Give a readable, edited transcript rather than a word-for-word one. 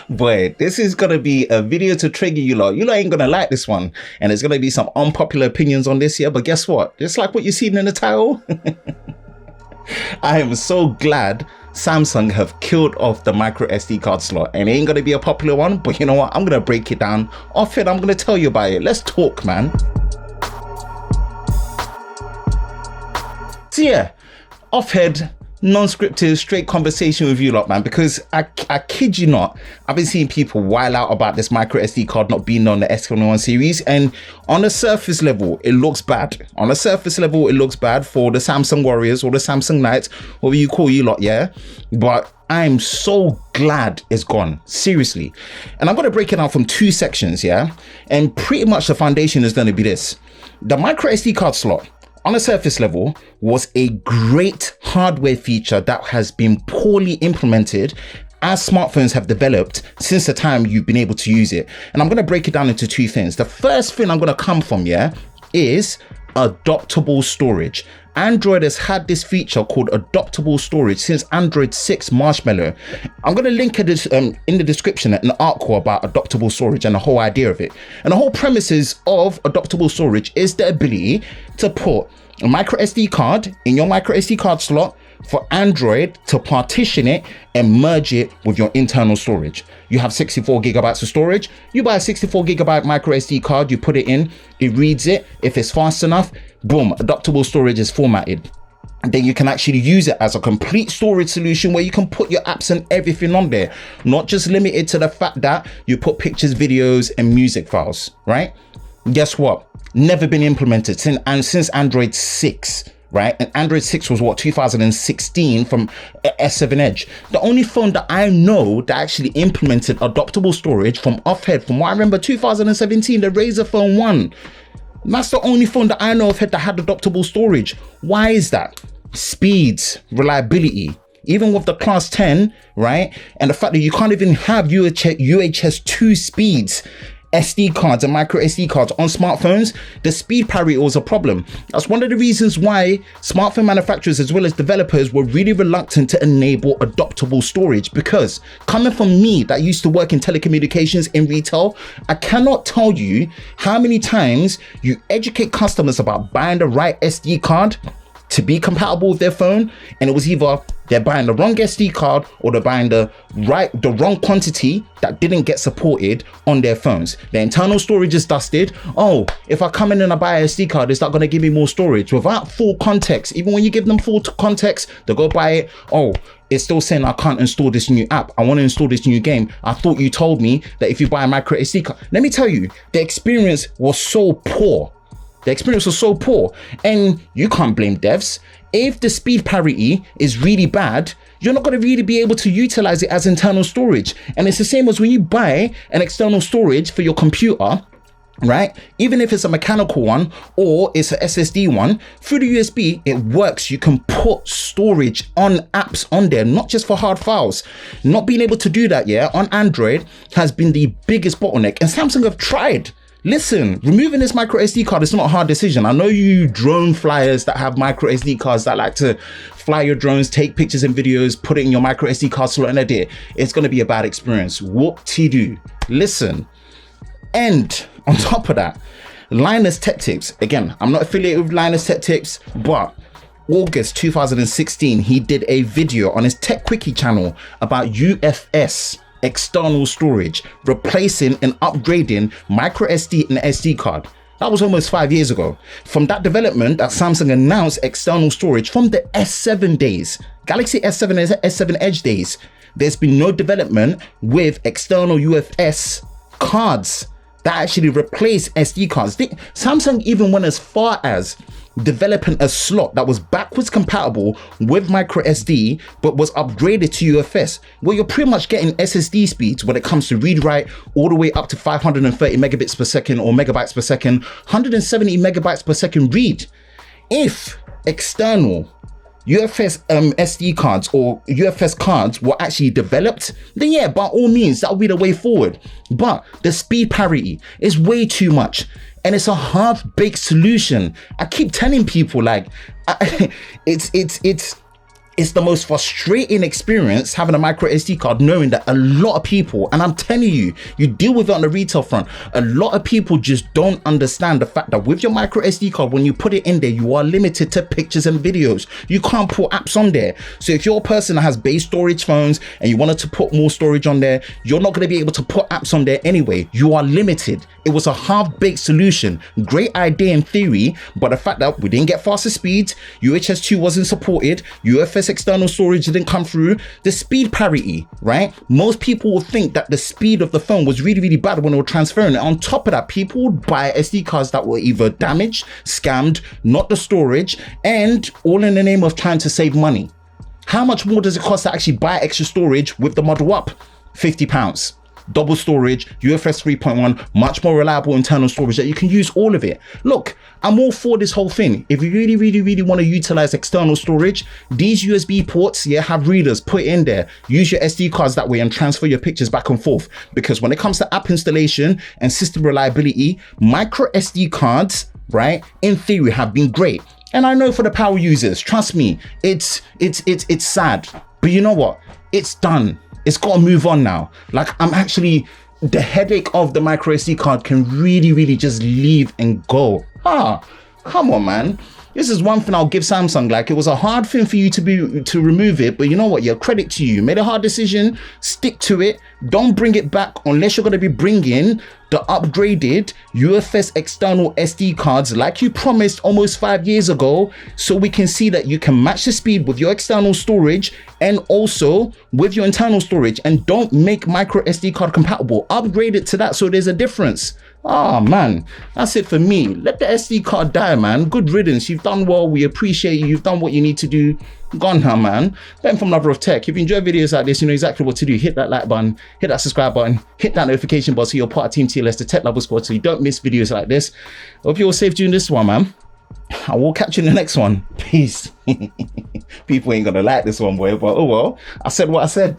Boy, this is gonna be a video to trigger you lot. You lot ain't gonna like this one. And there's gonna be some unpopular opinions on this here, but guess what? Just like what you seen in the title. I am so glad Samsung have killed off the micro SD card slot, and it ain't gonna be a popular one, but you know what? I'm gonna break it down off it. I'm gonna tell you about it. Let's talk, man. So yeah, off-head, non-scripted, straight conversation with you lot, man, because I kid you not, I've been seeing people while out about this micro SD card not being on the S21 series, and on a surface level it looks bad. On a surface level it looks bad for the Samsung warriors or the Samsung knights, whatever you call you lot, yeah, but I'm so glad it's gone, seriously. And I'm going to break it down from two sections, yeah, and pretty much the foundation is going to be this. The micro SD card slot on a surface level was a great hardware feature that has been poorly implemented as smartphones have developed since the time you've been able to use it. And I'm going to break it down into two things. The first thing I'm going to come from, yeah, is adoptable storage. Android has had this feature called adoptable storage since Android 6 Marshmallow. I'm going to link it in the description an article about adoptable storage and the whole idea of it. And the whole premises of adoptable storage is the ability to put a micro SD card in your micro SD card slot for Android to partition it and merge it with your internal storage. You have 64 gigabytes of storage, you buy a 64 gigabyte micro SD card, you put it in, it reads it. If it's fast enough, boom, adoptable storage is formatted. And then you can actually use it as a complete storage solution where you can put your apps and everything on there, not just limited to the fact that you put pictures, videos and music files, right? Guess what? Never been implemented since Android 6. Right? And Android 6 was what, 2016 from S7 Edge. The only phone that I know that actually implemented adoptable storage from off-head, from what I remember, 2017, the Razer Phone 1. That's the only phone that I know of that had adoptable storage. Why is that? Speeds, reliability. Even with the class 10, right? And the fact that you can't even have UHS-II speeds, SD cards and micro SD cards on smartphones, the speed parity was a problem. That's one of the reasons why smartphone manufacturers as well as developers were really reluctant to enable adoptable storage, because coming from me that used to work in telecommunications in retail, I cannot tell you how many times you educate customers about buying the right SD card to be compatible with their phone, and it was either they're buying the wrong SD card or they're buying the wrong quantity that didn't get supported on their phones. The internal storage is dusted. Oh, if I come in and I buy a SD card, is that going to give me more storage? Without full context, even when you give them full context, they go buy it. Oh, it's still saying I can't install this new app. I want to install this new game. I thought you told me that if you buy a micro SD card. Let me tell you, the experience was so poor. The experience was so poor, and you can't blame devs. If the speed parity is really bad, you're not going to really be able to utilize it as internal storage. And it's the same as when you buy an external storage for your computer, right? Even if it's a mechanical one or it's an SSD one, through the USB, it works. You can put storage on apps on there, not just for hard files. Not being able to do that, yeah, on Android has been the biggest bottleneck, and Samsung have tried. Listen, removing this micro SD card is not a hard decision. I know you drone flyers that have micro SD cards that like to fly your drones, take pictures and videos, put it in your micro SD card slot and edit. It's going to be a bad experience. Whoop-de-doo. Listen, and on top of that, Linus Tech Tips. Again, I'm not affiliated with Linus Tech Tips, but August 2016, he did a video on his Tech Quickie channel about UFS, external storage, replacing and upgrading micro SD and SD card. That was almost 5 years ago. From that development that Samsung announced external storage from the S7 days, Galaxy S7 and S7 Edge days, there's been no development with external UFS cards that actually replace SD cards. Samsung even went as far as developing a slot that was backwards compatible with micro SD but was upgraded to UFS, where you're pretty much getting SSD speeds when it comes to read write all the way up to 530 megabits per second or megabytes per second, 170 megabytes per second read. If external UFS SD cards or UFS cards were actually developed, then yeah, by all means, that would be the way forward. But the speed parity is way too much, and it's a half-baked solution. I keep telling people, like, it's it's the most frustrating experience having a micro SD card, knowing that a lot of people, and I'm telling you, you deal with it on the retail front, a lot of people just don't understand the fact that with your micro SD card, when you put it in there, you are limited to pictures and videos. You can't put apps on there. So if you're a person that has base storage phones and you wanted to put more storage on there, you're not going to be able to put apps on there anyway. You are limited. It was a half-baked solution. Great idea in theory, but the fact that we didn't get faster speeds, UHS-II wasn't supported, UFS external storage didn't come through, the speed parity, right? Most people would think that the speed of the phone was really, really bad when they were transferring it. On top of that, people would buy SD cards that were either damaged, scammed, not the storage, and all in the name of trying to save money. How much more does it cost to actually buy extra storage with the model up? £50. Double storage, UFS 3.1, much more reliable internal storage that you can use all of it. Look, I'm all for this whole thing. If you really, really, really want to utilize external storage, these USB ports, yeah, have readers, put it in there. Use your SD cards that way and transfer your pictures back and forth. Because when it comes to app installation and system reliability, micro SD cards, right, in theory have been great. And I know for the power users, trust me, it's sad. But you know what? It's done. It's got to move on now. Like, I'm actually, the headache of the micro SD card can really, really just leave and go. Come on, man. This is one thing I'll give Samsung. Like, it was a hard thing for you to remove it, but you know what? Yeah, credit to you. Made a hard decision. Stick to it. Don't bring it back unless you're going to be bringing the upgraded UFS external SD cards like you promised almost 5 years ago, so we can see that you can match the speed with your external storage and also with your internal storage. And don't make micro SD card compatible. Upgrade it to that so there's a difference. Oh man, that's it for me. Let the SD card die, man. Good riddance. You've done well. We appreciate you. You've done what you need to do. Gone now, man. Ben from Lover of Tech. If you enjoy videos like this, you know exactly what to do. Hit that like button, hit that subscribe button, hit that notification bell so you're part of Team TLS, the Tech Lover Squad, so you don't miss videos like this. Hope you're all safe during this one, man. I will catch you in the next one. Peace. People ain't gonna like this one, boy, but oh well. I said what I said.